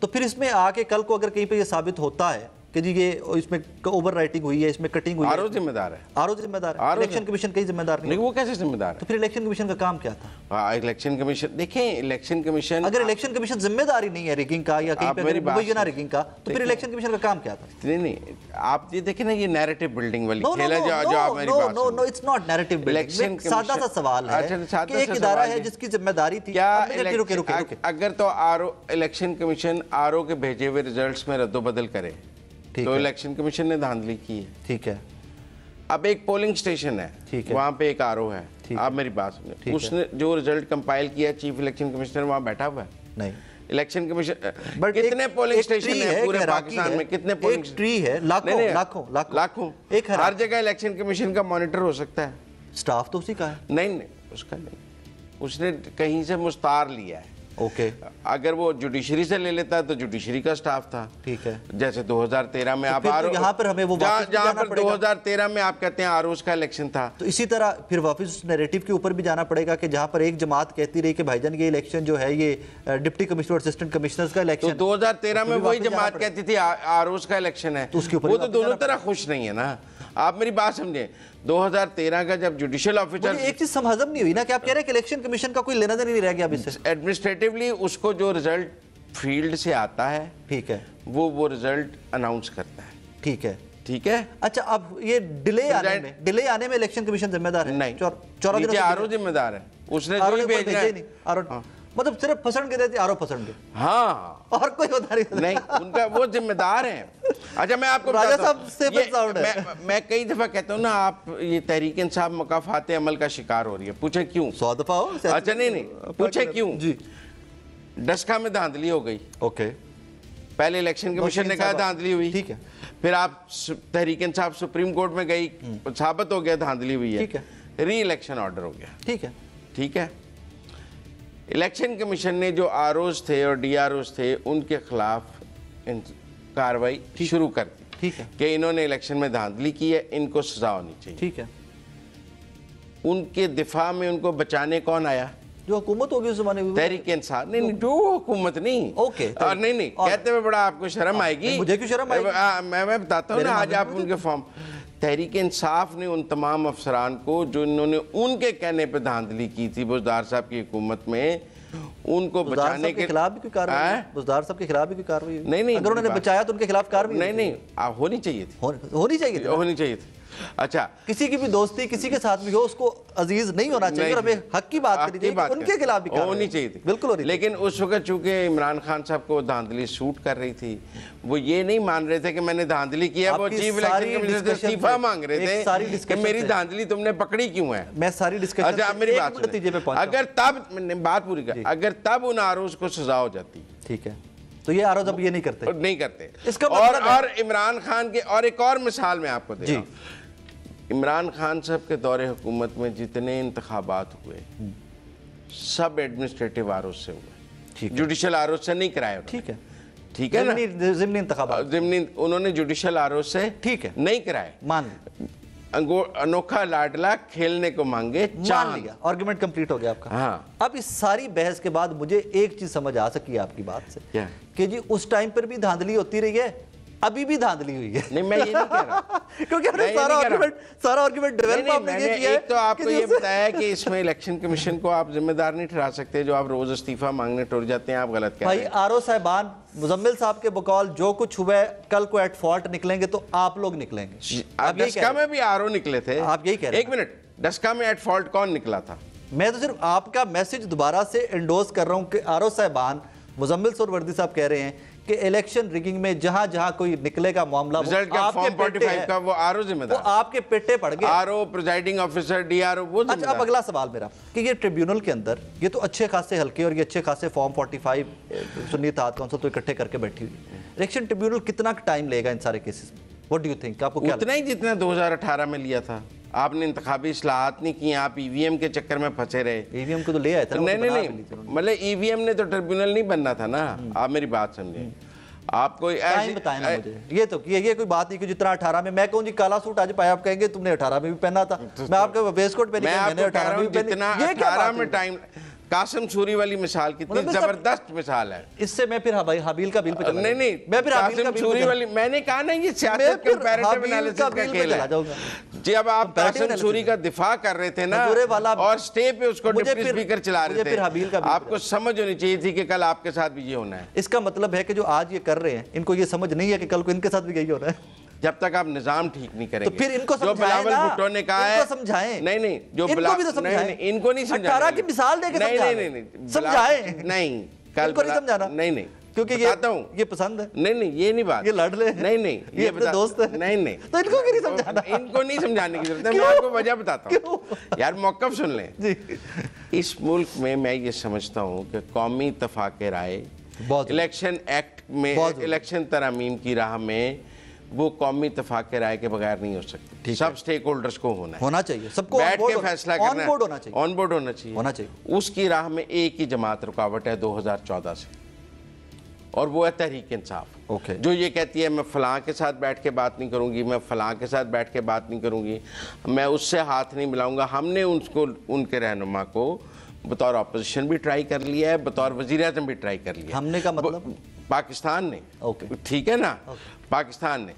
तो फिर इसमें आके कल को अगर कहीं पे ये साबित होता है कि जी ये इसमें ओवर राइटिंग हुई है, इसमें कटिंग हुई है, आरओ जिम्मेदार है, आरओ जिम्मेदार है, इलेक्शन कमीशन कहीं जिम्मेदार नहीं। वो कैसे जिम्मेदार है? तो फिर इलेक्शन कमीशन का काम क्या था? इलेक्शन कमीशन देखें, इलेक्शन कमीशन, अगर इलेक्शन कमीशन जिम्मेदारी नहीं है रिगिंग का या कहीं पे मुबैयना रिगिंग का, तो फिर इलेक्शन कमीशन का काम क्या था? नहीं, आप ये देखें ना, ये नैरेटिव बिल्डिंग वाली खेल है जो आप मेरी बात no, it's not narrative building. सादा सा सवाल है कि एक इदारा है जिसकी जिम्मेदारी थी, क्या रुके अगर तो आरओ इलेक्शन कमीशन आरओ के भेजे हुए रिजल्ट्स में रद्दोबदल करे तो इलेक्शन कमीशन ने धांधली की है, ठीक है। अब एक पोलिंग स्टेशन है, वहां पे एक आरओ है, आप मेरी बात सुनिए, उसने जो रिजल्ट कंपाइल किया चीफ इलेक्शन कमिश्नर वहां बैठा हुआ है नहीं? इलेक्शन कमीशन कितने पोलिंग स्टेशन है पूरे पाकिस्तान में? कितने पोलिंग ट्री है? लाखों एक हर जगह इलेक्शन कमीशन का मॉनिटर हो सकता है, स्टाफ तो उसी का है। नहीं, उसका नहीं, उसने कहीं से मुस्तार लिया है, ओके। अगर वो जुडिशरी से ले लेता तो जुडिशरी का स्टाफ था। ठीक है। जैसे 2013 में आप यहाँ पर हमें वो जहाँ पर 2013 में आप कहते हैं आरओज का इलेक्शन था, तो इसी तरह फिर वापस उस नैरेटिव के ऊपर भी जाना पड़ेगा कि जहाँ पर एक जमात कहती रही कि भाईजान ये इलेक्शन जो है ये डिप्टी कमिश्नर और असिस्टेंट कमिश्नर का इलेक्शन, तो 2013 में वही जमात कहती थी आरओज का इलेक्शन है, तो उसके ऊपर वो तो दोनों तरह खुश नहीं है ना। आप मेरी बात समझे, 2013 का जब जुडिशियल ऑफिसर, एक चीज समझ नहीं हुई ना कि आप कह रहे हैं कि इलेक्शन कमीशन का कोई लेना देना नहीं रह गया अब इससे। एडमिनिस्ट्रेटिवली उसको जो रिजल्ट फील्ड से आता है, ठीक है, वो रिजल्ट अनाउंस करता है। ठीक है, ठीक है। अच्छा, अब ये डिले आने में इलेक्शन कमीशन जिम्मेदार है? नहीं, 14 दिनों आरओ जिम्मेदार है, उसने जो भेजना है, मतलब सिर्फ फसण के देते, आरओ फसण के, हाँ, और कोई नहीं, उनका वो जिम्मेदार है। अच्छा, मैं आपको राजा साहब से मैं कई दफा कहता हूँ ना, आप ये तहरीक इंसाफ मकाफात अमल का शिकार हो रही है। पूछे क्यों? 100 दफा हो। अच्छा, नहीं, पूछे क्यों जी? डस्का में धांधली हो गई, ओके, पहले इलेक्शन कमीशन ने कहा धांधली हुई, ठीक है, फिर आप तहरीक इंसाफ सुप्रीम कोर्ट में गई, साबित हो गया धांधली हुई है, ठीक है, री इलेक्शन ऑर्डर हो गया, ठीक है, ठीक है। इलेक्शन कमीशन ने जो आरओज थे और डीआरओज थे उनके खिलाफ कार्रवाई शुरू कर दी, ठीक है, कि इन्होंने इलेक्शन में धांधली की है, इनको सजा होनी चाहिए, ठीक है। उनके दिफा में उनको बचाने कौन आया? जो हुकूमत होगी उस जमाने में, तहरीक इंसाफ। नहीं, जो हुकूमत नहीं, ओके, नहीं, कहते हुए बड़ा आपको शर्म आएगी। मुझे क्यों शर्म आएगी? मैं बताता हूँ ना, आज आप उनके फॉर्म, तहरीक इंसाफ ने उन तमाम अफसरान को जो इन्होंने उनके कहने पर धांधली की थी बुज़दार साहब की हुकूमत में, उनको बचाने के खिलाफ भी कोई कार्रवाई, बुज़दार साहब के खिलाफ भी कोई कार्रवाई नहीं, अगर उन्होंने बचाया तो उनके खिलाफ कार्रवाई नहीं, होनी चाहिए थी, होनी चाहिए थी। अच्छा, किसी की भी दोस्ती किसी के साथ भी हो उसको अजीज नहीं होना चाहिए, और हमें हक की बात करनी चाहिए, उनके खिलाफ भी होनी चाहिए थी, बिल्कुल होनी। लेकिन उस वक्त चूंकि इमरान खान साहब को धांधली सूट कर रही थी, वो ये नहीं मान रहे थे कि मैंने धांधली किया, वो चीफ इलेक्शन कमीशन से इस्तीफा मांग रहे थे कि मेरी धांधली तुमने पकड़ी क्यों है। मैं सारी डिस्कशन, अच्छा, मेरी बात सुनिए, अगर तब मैंने बात पूरी कर, अगर तब उन आरोज को सजा हो जाती, ठीक है, तो ये आरोज अब ये नहीं करते इसका और इमरान खान के, और एक और मिसाल मैं आपको दे रहा हूं, इमरान खान साहब के दौरे हुकूमत में जितने इंतखाबात हुए सब एडमिनिस्ट्रेटिव आरोज से हुए, जुडिशियल आरोज से नहीं कराए। ठीक है, ठीक है ना, ज़िमनी इंतखाबात, उन्होंने जुडिशियल आरोज से, ठीक है, नहीं कराए, मान अनोखा लाडला खेलने को मांगे, मान लिया, आर्गुमेंट कंप्लीट हो गया आपका। हाँ। अब इस सारी बहस के बाद मुझे एक चीज समझ आ सकी है आपकी बात से, क्या? कि जी उस टाइम पर भी धांधली होती रही है, अभी भी धांधली हुई है। नहीं, मैं ये नहीं कह रहा क्योंकि हमने सारा आर्गुमेंट डेवलप आपने ये किया है। तो आपको ये बताया कि इसमें इलेक्शन कमीशन को आप जिम्मेदार नहीं ठहरा सकते, जो आप रोज इस्तीफा मांगने टुर जाते हैं, आप गलत कह रहे हैं। भाई आरओ साहबान मुजम्मिल साहब के बकौल जो कुछ हुआ है, कल को एट फॉल्ट निकलेंगे तो आप लोग निकलेंगे। डस्का में भी आरओ निकले थे, आप यही कह रहे हैं। एक मिनट, डस्का में एट फॉल्ट कौन निकला था? मैं तो सिर्फ आपका मैसेज दोबारा से एंडोर्स कर रहा हूं कि आरओ साहबान मुजम्मिल सोहरावर्दी साहब कह रहे हैं कि इलेक्शन रिगिंग में जहां जहां कोई निकलेगा मामला, रिजल्ट का फॉर्म 45 का वो आरओ जिम्मेदार, वो आपके पेटे पड़ गए, आरओ, प्रिजाइडिंग ऑफिसर, डीआरओ, वो जिम्मेदार। अच्छा, अब अगला सवाल मेरा कि ये ट्रिब्यूनल के अंदर ये तो अच्छे खासे हल्के और ये अच्छे खासे फॉर्म 45 सुन्नी इत्तेहाद काउंसिल तो इकट्ठे करके बैठी हुई, इलेक्शन ट्रिब्यूनल कितना टाइम लेगा इन सारे केसेस में? What do you think? आपको क्या उतना ही जितना 2018 में लिया था। आपने इंतखाबी इस्लाहात नहीं की, आप ईवीएम के चक्कर में फंसे रहे। ईवीएम को तो ले आए थे, नहीं, मतलब ईवीएम ने तो ट्रिब्यूनल नहीं बनना था ना। आप मेरी बात समझे, आप कोई टाइम बताएं ना मुझे। ये कोई बात नहीं कि जितना 18 में मैं कहूँ जी काला सूट आज पाया, आप कहेंगे तुमने 18 में भी पहना था, मैं आपके वेस्ट कोट पहनी, मैंने 18 में भी पहनी। ये 18 में टाइम, कासिम सूरी वाली मिसाल कितनी जबरदस्त मिसाल है। इससे मैं फिर हबील का बिल पे चला, नहीं, मैं फिर कासिम सूरी वाली, मैंने कहा ना ये सियासत कंपैरेटिव एनालिसिस का खेल है। जब आप कासिम सूरी का दिफा कर रहे थे ना और स्टे पे उसको डिप्टी स्पीकर चला रहे थे, आपको समझ होनी चाहिए थी कि कल आपके साथ भी ये होना है। इसका मतलब है कि जो आज ये कर रहे हैं इनको ये समझ नहीं है कि कल को इनके साथ भी यही होना है। जब तक आप निजाम ठीक नहीं करेंगे तो फिर इनको जो बिलावल भुट्टो ने कहा है, समझाएं। नहीं, जो इनको भी तो समझाएं। इनको नहीं समझाना, 18 की मिसाल देके नहीं, समझाएं। नहीं, कल नहीं समझाना, नहीं, क्योंकि ये पसंद है। नहीं, ये नहीं बात, ये लड़ ले, नहीं, ये अपने दोस्त है, नहीं, तो इनको क्यों नहीं समझाना? इनको नहीं समझाने की जरूरत है, मैं आपको वजह बताता हूँ यार, मौकफ सुन लें। इस मुल्क में मैं ये समझता हूँ कि कौमी इत्तेफाक राय इलेक्शन एक्ट में, इलेक्शन तरमीम की राह में वो कौमी इत्तेफाक के राय के बगैर नहीं हो सकती। सब स्टेक होल्डर्स को होना चाहिए, सबको बैठ के फैसला करना है, ऑन बोर्ड होना चाहिए। उसकी राह में एक ही जमात रुकावट है 2014 से, और वो है तहरीक इंसाफ। जो ये कहती है मैं फलां के साथ बैठ के बात नहीं करूंगी, मैं फलां के साथ बैठ के बात नहीं करूंगी, मैं उससे हाथ नहीं मिलाऊंगा। हमने उनको, उनके रहनुमा को बतौर अपोजिशन भी ट्राई कर लिया है, बतौर वज़ीर आज़म भी ट्राई कर लिया। हमने का मतलब पाकिस्तान ने, ठीक है ना, पाकिस्तान ने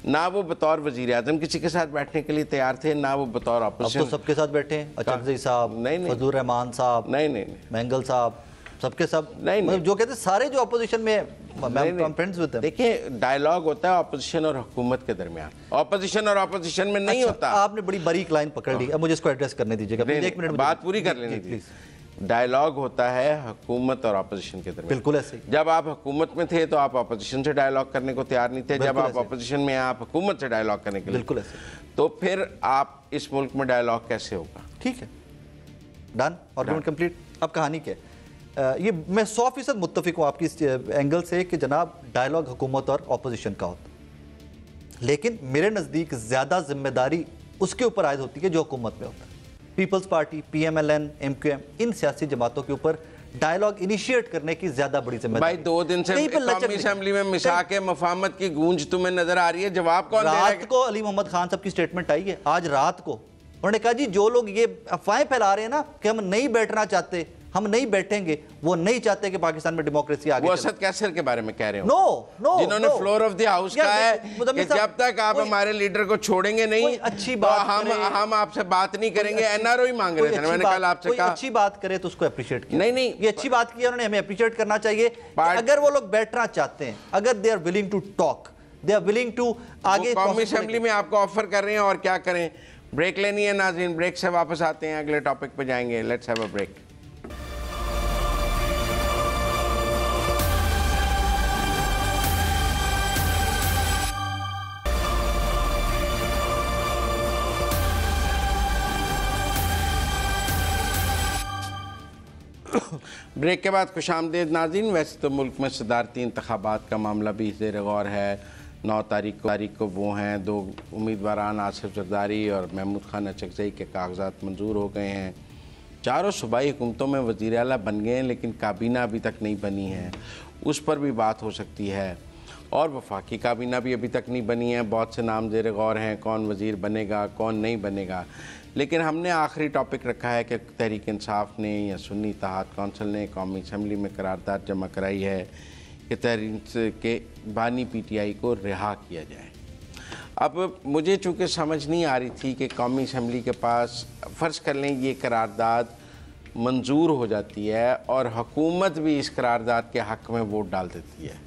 ना वो बतौर वज़ीर आज़म किसी के साथ बैठने के लिए तैयार थे, ना वो बतौर अपोजिशन। तो सबके साथ बैठे, अचकज़ई साहब, फजलुर रहमान साहब, नहीं, मैंगल साहब, सबके सब नहीं, मतलब जो कहते सारे जो अपोजिशन में हैं। देखिए डायलॉग होता है अपोजिशन और हुकूमत के दरमियान, अपोजिशन और अपोजिशन में नहीं होता। आपने बड़ी बारीक लाइन पकड़ ली, अब मुझे इसको एड्रेस करने दीजिएगा, 1 मिनट बात पूरी कर लेनी थी। डायलॉग होता है हुकूमत और अपोजिशन के दरमियान। बिल्कुल ऐसे। जब आप हुकूमत में थे तो आप अपोजिशन से डायलॉग करने को तैयार नहीं थे, जब आप अपोजिशन में आप हुकूमत से डायलॉग करने के लिए, बिल्कुल ऐसे। तो फिर आप इस मुल्क में डायलॉग कैसे होगा? ठीक है, डन, आर्गुमेंट कंप्लीट। अब कहानी क्या है? ये मैं 100% मुत्तफिक हूँ आपकी इस एंगल से कि जनाब डायलॉग हुकूमत और अपोजिशन का होता, लेकिन मेरे नज़दीक ज़्यादा जिम्मेदारी उसके ऊपर आयद होती है जो हुकूमत में होता है। पीपल्स पार्टी, PMLN, MQM, इन सियासी जमातों के ऊपर डायलॉग इनिशिएट करने की ज्यादा बड़ी जिम्मेदारी। भाई 2 दिन से कौमी असेंबली में मिसाक मफाहमत की गूंज तुम्हें नजर आ रही है, जवाब कौन दे रहा है? रात को अली मोहम्मद खान साहब की स्टेटमेंट आई है, आज रात को उन्होंने कहा जी जो लोग ये अफवाहें फैला रहे हैं ना कि हम नहीं बैठना चाहते, हम नहीं बैठेंगे, वो नहीं चाहते कि पाकिस्तान में डेमोक्रेसी आगे। वो असद कैसर के बारे में कह रहे हो? नो, जिन्होंने फ्लोर ऑफ द हाउस कहा है कि जब तक आप हमारे लीडर को छोड़ेंगे नहीं, अच्छी बात हम आपसे बात नहीं करेंगे। NRO ही मांग रहे थे, मैंने कल आपसे कहा अच्छी बात करे तो उसको अप्रिशिएट किया। नहीं, ये अच्छी बात की, उन्होंने हमें अप्रिशिएट करना चाहिए। अगर वो लोग बैठना चाहते हैं, अगर they are willing to talk, they are willing to आगे कौमी असेंबली में आपको ऑफर कर रहे हैं, और क्या करें? ब्रेक लेनी है नाज़रीन, ब्रेक से वापस आते हैं, अगले टॉपिक पे जाएंगे। Let's have a break. Break के बाद खुशामदीद नाज़रीन। वैसे तो मुल्क में सदारती इंतखाबात का मामला भी ज़ेर गौर है। 9 तारीख को वो हैं 2 उम्मीदवारान आसिफ जरदारी और महमूद खान अचकज़ई के कागजात मंजूर हो गए हैं। चारों सूबाई हुकूमतों में वज़ीर आला बन गए हैं, लेकिन काबीना अभी तक नहीं बनी है, उस पर भी बात हो सकती है। और वफाकी काबीना भी अभी तक नहीं बनी है, बहुत से नाम ज़ेर गौर हैं, कौन वज़ीर बनेगा कौन नहीं बनेगा। लेकिन हमने आखिरी टॉपिक रखा है कि तहरीक इंसाफ ने या सुन्नी इत्तेहाद कौंसिल ने कौमी असम्बली में करारदाद जमा कराई है कि तहरीक के बानी PTI को रिहा किया जाए। अब मुझे चूँकि समझ नहीं आ रही थी कि कौमी असम्बली के पास फ़र्ज़ कर लें ये करारदाद मंजूर हो जाती है और हुकूमत भी इस करारदाद के हक़ में वोट डाल देती है,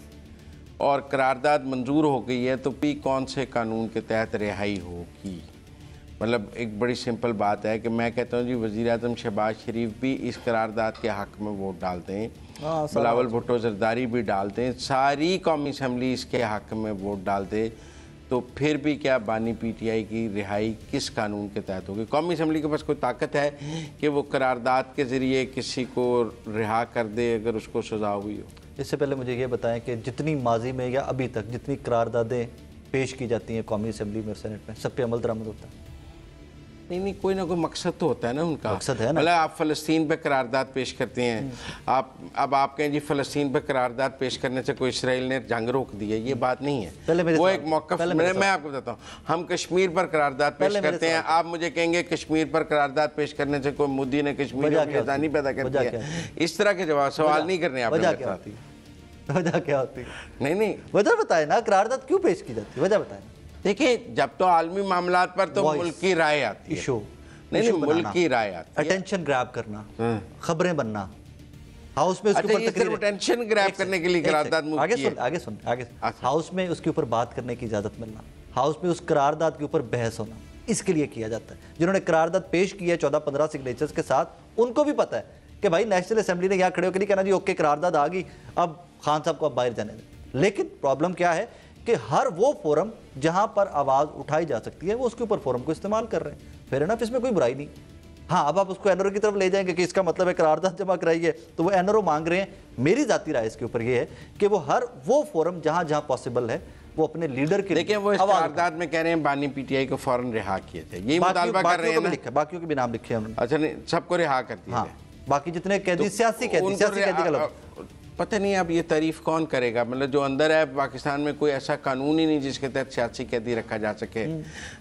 और करारदाद मंजूर हो गई है, तो भी कौन से कानून के तहत रिहाई होगी? मतलब एक बड़ी सिंपल बात है कि मैं कहता हूँ जी वज़ीर आज़म शहबाज शरीफ भी इस करारदाद के हक़ में वोट डालते हैं, बिलावल भुट्टो जरदारी भी डालते हैं, सारी कौमी असम्बली इसके हक़ में वोट डालते, तो फिर भी क्या बानी PTI की रिहाई किस कानून के तहत होगी? कौमी असम्बली के पास कोई ताकत है कि वो करारदाद के ज़रिए किसी को रिहा कर दे अगर उसको सज़ा हुई हो? इससे पहले मुझे ये बताएं कि जितनी माजी में या अभी तक जितनी करारदादें पेश की जाती हैं कौमी असम्बली में, सेनेट में, सब पे अमल दरामद होता है? नहीं, कोई ना कोई मकसद तो होता है ना उनका। मकसद है ना, मतलब आप फ़लस्तीन पे करारदाद पेश करते हैं, आप कहें जी फ़लस्तीन पे करारदाद पेश करने से कोई इसराइल ने जंग रोक दी है, ये बात नहीं है। वो एक मौक़िफ़, मैं आपको बताता हूँ, हम कश्मीर पर करारदाद पेश करते हैं, आप मुझे कहेंगे कश्मीर पर करारदाद पेश करने से कोई मोदी ने कश्मीर में आज़ादी पैदा कर दी है, इस तरह के जवाब सवाल नहीं करने आप। वजह क्या होती है? नहीं, वजह बताए ना, करारदाद क्यों पेश की जाती है, वजह बताए। देखिए, जब तो आलमी मामलात पर तो मुल्क की राय आती है, इशू नहीं मुल्क की राय आती है, अटेंशन ग्रैब करना, खबरें बनना, हाउस में उसके ऊपर सिर्फ अटेंशन ग्रैब करने के लिए करारदाद आगे हाउस में उसके ऊपर बात करने की इजाजत मिलना, हाउस में उस करारदाद के ऊपर बहस होना, इसके लिए किया जाता है। जिन्होंने करारदाद पेश की है 14-15 सिग्नेचर्स के साथ, उनको भी पता है कि भाई नेशनल असेंबली ने यहाँ खड़े होकर नहीं कहना जी ओके करारदाद आ गई, अब खान साहब को अब बाहर जाने दें। लेकिन प्रॉब्लम क्या है कि हर वो फोरम जहां पर आवाज़ उठाई जा सकती है वो उसके ऊपर फोरम को इस्तेमाल कर रहे हैं, फेयर एनफ, इसमें कोई बुराई नहीं। हाँ, अब आप उसको NRO की तरफ ले जाएंगे कि इसका मतलब है करारदाद जमा कराई है तो वो NRO मांग रहे हैं। मेरी ज़ाती राय इसके ऊपर ये है कि वो हर वो फोरम जहां जहां पॉसिबल है वो अपने लीडर के देखिए वो इस करारदाद में कह रहे हैं बानी पीटीआई को फौरन रिहा किए थे, यही मुतालबा कर रहे हैं ना। बाकियों के भी नाम लिखे हैं। अच्छा नहीं, सबको रिहा कर दिया। हाँ, बाकी जितने कैदी सियासी कैदी का लफ्ज़ पता नहीं अब ये तारीफ कौन करेगा। मतलब जो अंदर है पाकिस्तान में कोई ऐसा कानून ही नहीं जिसके तहत सियासी कैदी रखा जा सके।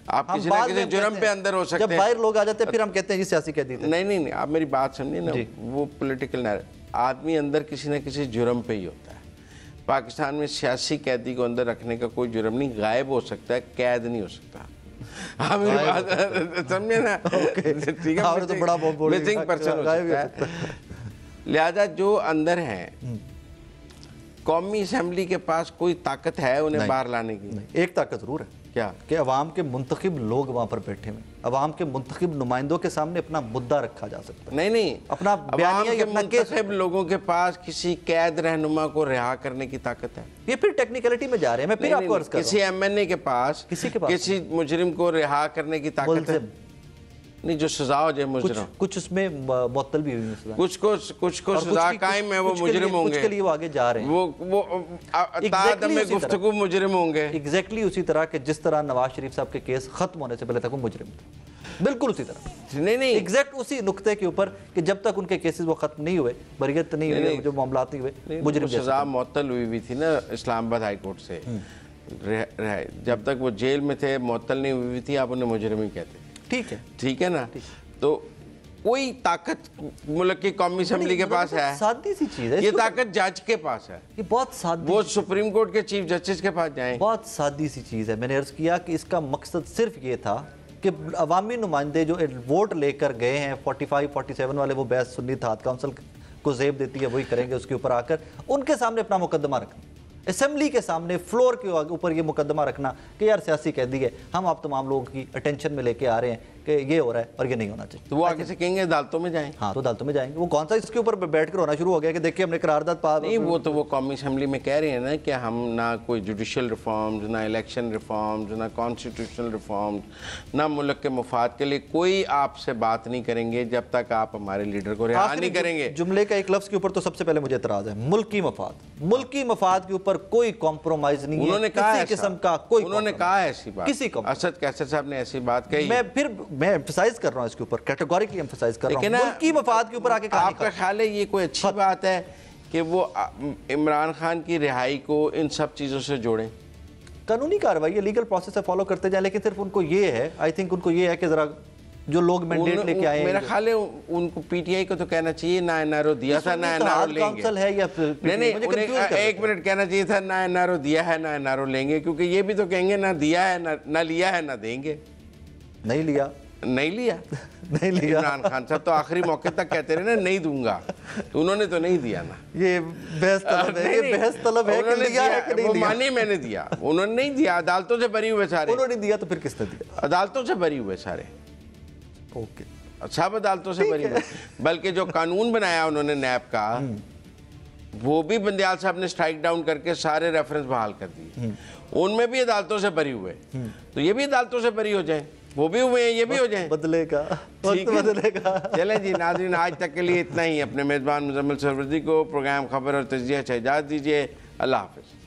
आप किसी ना किसी जुर्म पे अंदर हो सकते हैं। जब बाहर लोग आ जाते हैं फिर हम कहते हैं कि सियासी कैदी थे। नहीं, आप मेरी बात समझिए ना, वो पॉलिटिकल आदमी अंदर किसी न किसी जुर्म पे ही होता है। पाकिस्तान में सियासी कैदी को अंदर रखने का कोई जुर्म नहीं, गायब हो सकता है, कैद नहीं हो सकता। हाँ मेरी बात समझे ना, ठीक है, तो बड़ा मिसिंग पर्सन हो सकता है। लिहाजा जो अंदर हैं, कौमी असम्बली के पास कोई ताकत है उन्हें बाहर लाने की? एक ताकत जरूर है। क्या? कि अवाम के मुंतखब लोग वहाँ पर बैठे हुए, अवाम के मुंतखब नुमाइंदों के सामने अपना मुद्दा रखा जा सकता है। नहीं, अपना अवाम के मुंतखब लोगों के पास किसी कैद रहनुमा को रिहा करने की ताकत है? ये फिर टेक्निकलिटी में जा रहे हैं। मैं फिर आपको अर्ज कर रहा हूं, किसी एमएनए के पास किसी मुजरिम को रिहा करने की ताकत है? नहीं, जो सजा हो जाए मुजरिम। कुछ उसमें मुअत्तल भी हुई है, कुछ को सजा कायम है, वो मुजरिम होंगे। कुछ के लिए वो आगे जा रहे हैं, वो तादमे गुफ्तगू मुजरिम होंगे। एग्जैक्टली उसी तरह के जिस तरह नवाज शरीफ साहब के केस खत्म होने से पहले तक वो मुजरिम थे, बिल्कुल उसी तरह। नहीं, एग्जैक्ट उसी नुक्ते के ऊपर कि जब तक उनके केसेस वो खत्म नहीं हुए, बरियत नहीं हुई, जो मामला नहीं हुए, मुजरिम सजा मुअत्तल हुई थी ना इस्लामाबाद हाई कोर्ट से। जब तक वो जेल में थे मुअत्तल नहीं हुई थी, आप उन्हें मुजरिम ही कहते। ठीक है ना। तो कोई ताकत मुल्क की कौमी असम्बली के पास है? सादी सी चीज है ये ताकत जज के पास है। ये बहुत सादी, वो सुप्रीम कोर्ट के चीफ जस्टिस के पास जाएं। बहुत सादी सी चीज है। मैंने अर्ज किया कि इसका मकसद सिर्फ ये था कि अवामी नुमाइंदे जो वोट लेकर गए हैं 45-47 वाले, वो बहस सुन्नी थात काउंसिल को जेब देती है वही करेंगे, उसके ऊपर आकर उनके सामने अपना मुकदमा रखना, असेंबली के सामने फ्लोर के ऊपर ये मुकदमा रखना कि यार सियासी कैदी है, हम आप तमाम लोगों की अटेंशन में लेके आ रहे हैं कि ये हो रहा है और ये नहीं होना चाहिए। तो वो आगे से कहेंगे अदालतों में जाएं। हाँ, तो अदालतों में जाएंगे। वो कौन सा इसके ऊपर बैठकर होना शुरू हो गया कि देखिए हमने करारदाद पास नहीं, वो तो वो कौमी असम्बली में कह रहे हैं ना कि हम ना कोई जुडिशल रिफॉर्म्स, ना इलेक्शन रिफॉर्म्स, ना कॉन्स्टिट्यूशनल रिफॉर्म्स, ना मुल्क के मुफाद के लिए कोई आपसे बात नहीं करेंगे जब तक आप हमारे लीडर को रिहा नहीं करेंगे। जुमले का एक लफ्ज के ऊपर तो सबसे पहले मुझे एतराज है, मुल्की मफाद। मुल्की मफाद के ऊपर कोई कॉम्प्रोमाइज नहीं है, उन्होंने कहा किसी किस्म का कोई, उन्होंने कहा ऐसी बात, किसी को असद कैसर साहब ने ऐसी बात कही। मैं एम्फसाइज कर रहा हूं इसके ऊपर, कैटेगोरिकली एम्फसाइज कर रहा हूं, मुल्की मफाद के ऊपर आके आपका ख्याल है ये कोई अच्छी बात है कि वो इमरान खान की रिहाई को इन सब चीज़ों से जोड़ें? कानूनी कार्रवाई है, लीगल प्रोसेस है, फॉलो करते जाए, लेकिन सिर्फ उनको ये है, आई थिंक उनको ये है कि जरा जो लोग मैंडेट लेके आए, मेरा ख्याल है उनको पीटीआई को तो कहना चाहिए ना एनआरओ दिया था ना एनआरओ लेंगे। काउंसिल है या नहीं, एक मिनट कहना चाहिए था ना एनआरओ दिया है ना एनआरओ लेंगे, क्योंकि ये भी तो कहेंगे ना दिया है ना लिया है ना देंगे। नहीं लिया इमरान खान साहब तो आखिरी मौके तक कहते रहे ना नहीं दूंगा, तो उन्होंने तो नहीं दिया ना। ये बहस तलब है कि लिया है कि नहीं लिया। मानिए मैंने दिया, उन्होंने नहीं दिया। अदालतों से बरी हुए सारे। उन्होंने दिया तो फिर किसने दिया? अदालतों से बरी हुए सारे। ओके, सब अदालतों से बरी हुए। बल्कि जो कानून बनाया उन्होंने नैब का, वो भी बंदियाल साहब ने स्ट्राइक डाउन करके सारे रेफरेंस बहाल कर दिए, उनमें भी अदालतों से बरी हुए। तो ये भी अदालतों से बरी हो जाए, वो भी हुए हैं, ये भी हो जाए, बदलेगा, बदलेगा। चलें जी नाज़रीन, आज तक के लिए इतना ही। अपने मेज़बान मुज़म्मिल सरवरदी को प्रोग्राम खबर और तजिया से इजाज़त दीजिए। अल्लाह हाफ़िज़।